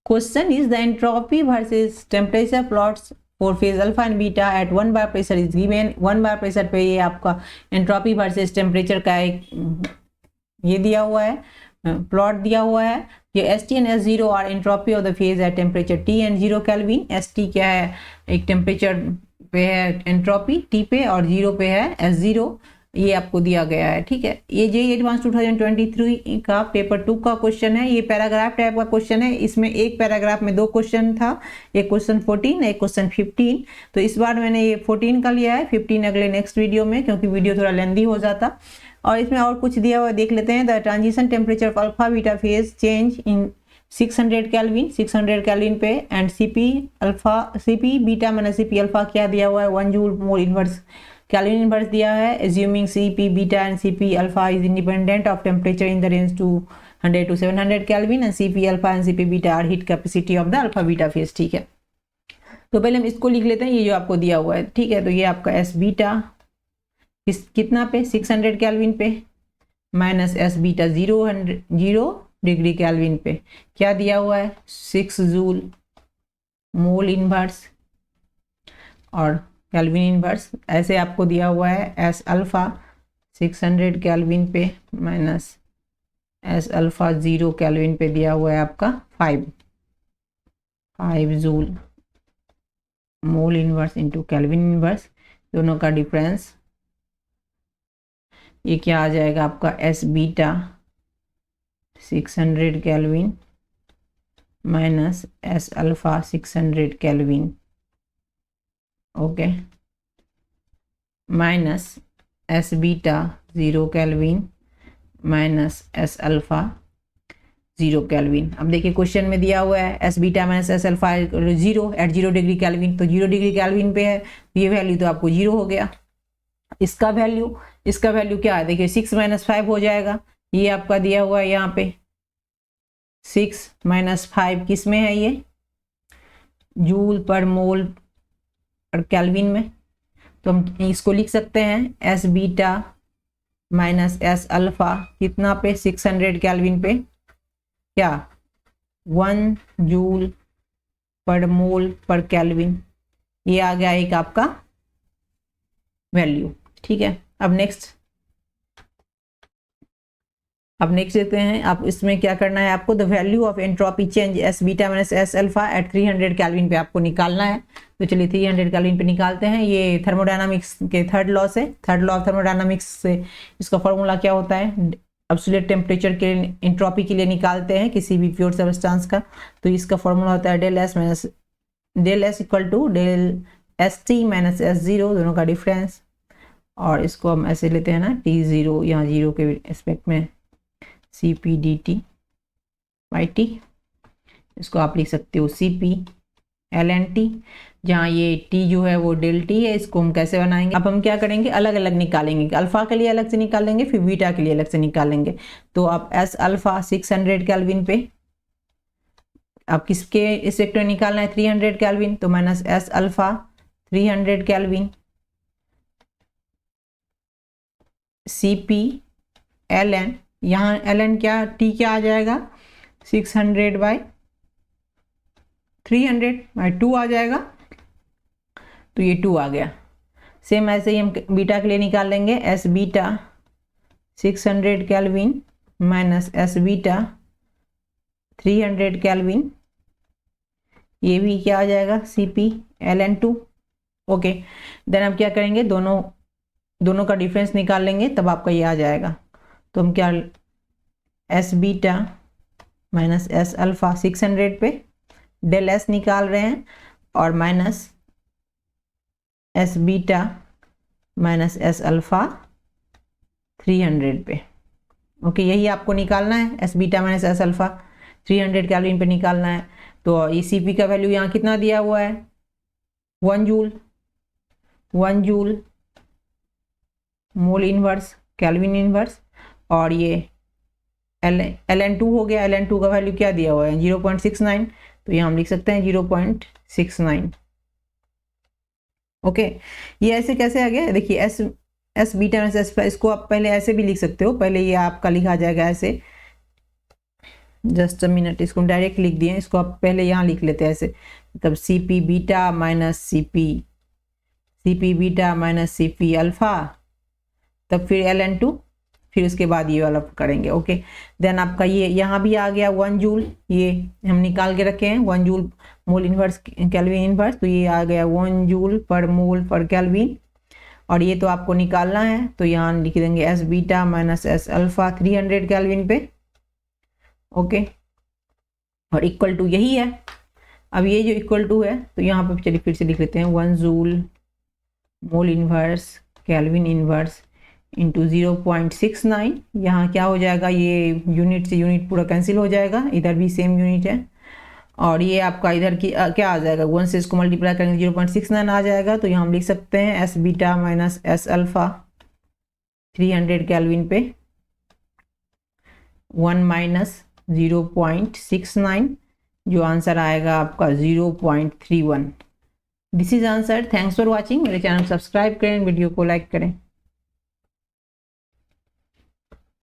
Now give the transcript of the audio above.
Question is the entropy versus temperature plots for phase alpha and beta at 1 bar pressure is given. 1 bar pressure पे ये आपका entropy versus temperature का एक ये दिया हुआ है, प्लॉट दिया हुआ है। ये S T and S zero are entropy of the phase at temperature T and 0 kelvin. S T क्या है, एक टेम्परेचर पे है एंट्रोपी टी पे, और 0 पे है एस जीरो। ये आपको दिया गया है, ठीक है। ये जेईई एडवांस 2023 का पेपर 2 का क्वेश्चन है। ये पैराग्राफ टाइप का क्वेश्चन है। इसमें एक पैराग्राफ में 2 क्वेश्चन था, एक क्वेश्चन 14 एक क्वेश्चन 15। तो इस बार मैंने ये 14 का लिया है, 15 अगले नेक्स्ट वीडियो में, क्योंकि वीडियो थोड़ा लेंदी हो जाता। और इसमें और कुछ दिया हुआ देख लेते हैं। The transition temperature of alpha beta phase change in 600 kelvin, 600 kelvin पे, and CP alpha, CP beta minus CP alpha क्या दिया हुआ है, 1 joule mole inverse kelvin inverse दिया है। Assuming CP beta and CP alpha is independent of temperature in the range 200 to 700 kelvin, and CP alpha and CP beta are heat capacity of the alpha beta phase, ठीक है। तो पहले हम इसको लिख लेते हैं, ये जो आपको दिया हुआ है, ठीक है। तो ये आपका एस बीटा कितना पे, 600 केल्विन पे, minus S beta 0 degree kelvin पे क्या दिया हुआ है, 6 जूल मोल इनवर्स और केल्विन इनवर्स। ऐसे आपको दिया हुआ है एस अल्फा 600 केल्विन पे माइनस एस अल्फा 0 केल्विन पे दिया हुआ है आपका 5 joule mole inverse into kelvin inverse. दोनों का डिफरेंस ये क्या आ जाएगा आपका, S beta 600 kelvin minus S alpha 600 kelvin, okay, minus S beta 0 kelvin minus S alpha 0 kelvin. अब देखिए क्वेश्चन में दिया हुआ है S beta minus S alpha 0 at 0 degree kelvin, तो 0 डिग्री केल्विन पे है, ये वैल्यू तो आपको 0 हो गया। इसका वैल्यू क्या है, देखिए 6 - 5 हो जाएगा। ये आपका दिया हुआ है यहाँ पे 6 - 5 किस में है, ये जूल पर मोल और केल्विन में। तो हम इसको लिख सकते हैं S beta minus S alpha कितना पे, 600 केल्विन पे क्या 1 जूल पर मोल पर केल्विन। ये आ गया एक आपका वैल्यू, ठीक है। अब नेक्स्ट देखते हैं। आप इसमें क्या करना है, आपको the value of entropy change S beta minus S alpha at 300 kelvin पे आपको निकालना है। तो चलिए 300 केल्विन पे निकालते हैं। ये थर्मोडायनामिक्स के थर्ड लॉ ऑफ थर्मोडायनामिक्स से इसका फॉर्मूला क्या होता है, एब्सोल्यूट टेम्परेचर के एंट्रोपी के लिए निकालते हैं किसी भी प्योर सब्सटेंस का। तो इसका फॉर्मूला होता है del S equal to del S T minus S zero, दोनों का डिफरेंस। और इसको हम ऐसे लेते हैं ना, टी जीरो यहाँ जीरो के एस्पेक्ट में C P D T by T. इसको आप लिख सकते हो C P L N T, जहाँ ये टी जो है वो डेल टी है। इसको हम कैसे बनाएंगे, अब हम क्या करेंगे, अलग अलग निकालेंगे। अल्फा के लिए अलग से निकालेंगे, फिर बीटा के लिए अलग से निकालेंगे। तो आप एस अल्फा 600 केल्विन पे आप किसके इफेक्ट में निकालना है, 300 केल्विन, तो minus S alpha 300 kelvin C P L N, यहाँ एल एन क्या, टी क्या आ जाएगा, 600 बाई 300 बाई 2 आ जाएगा। तो ये 2 आ गया। सेम ऐसे ही हम बीटा के लिए निकाल लेंगे, S beta 600 kelvin minus S beta 300 kelvin, ये भी क्या आ जाएगा, C P L N 2, okay. Then हम क्या करेंगे, दोनों का डिफरेंस निकाल लेंगे, तब आपका ये आ जाएगा। तो हम क्या, S beta minus S alpha 600 पे डेल एस निकाल रहे हैं, और minus S beta minus S alpha 300 पे, ओके। यही आपको निकालना है, S beta minus S alpha 300 kelvin पे निकालना है। तो ई सी पी का वैल्यू यहाँ कितना दिया हुआ है, 1 joule mole inverse kelvin inverse, और ये एल एन 2 हो गया। एल एन 2 का वैल्यू क्या दिया हुआ है, 0.69, तो यहाँ हम लिख सकते हैं 0.69, ओके। ये ऐसे कैसे आ गया, देखिए एस बीटा माइनस एस, इसको आप पहले ऐसे भी लिख सकते हो। पहले ये आपका लिखा जाएगा ऐसे, जस्ट अ मिनट, इसको डायरेक्ट लिख दिए, इसको आप पहले यहाँ लिख लेते हैं ऐसे, तब C P beta minus C P beta minus C P alpha, तब फिर ln2, फिर उसके बाद ये वाला करेंगे। ओके, देन आपका ये यहाँ भी आ गया 1 जूल, ये हम निकाल के रखे हैं 1 जूल मोल इन्वर्स केल्विन इन्वर्स, तो ये आ गया 1 जूल पर मोल पर केल्विन, और ये तो आपको निकालना है, तो यहाँ लिख देंगे S beta minus S alpha 300 kelvin पे। ओके, और इक्वल टू यही है। अब ये जो इक्वल टू है, तो यहाँ पे चलिए फिर से लिख लेते हैं 1 जूल मोल इन्वर्स केल्विन इन्वर्स इंटू 0.69, यहाँ क्या हो जाएगा, ये यूनिट से यूनिट पूरा कैंसिल हो जाएगा, इधर भी सेम यूनिट है, और ये आपका इधर की क्या आ जाएगा, 1 से इसको मल्टीप्लाई करेंगे 0.69 आ जाएगा, तो यहाँ हम लिख सकते हैं S beta minus S alpha 300 kelvin पे 1 माइनस 0.69, जो आंसर आएगा आपका 0.31। This is answer. Thanks for watching. मेरे चैनल सब्सक्राइब करें, वीडियो को लाइक करें।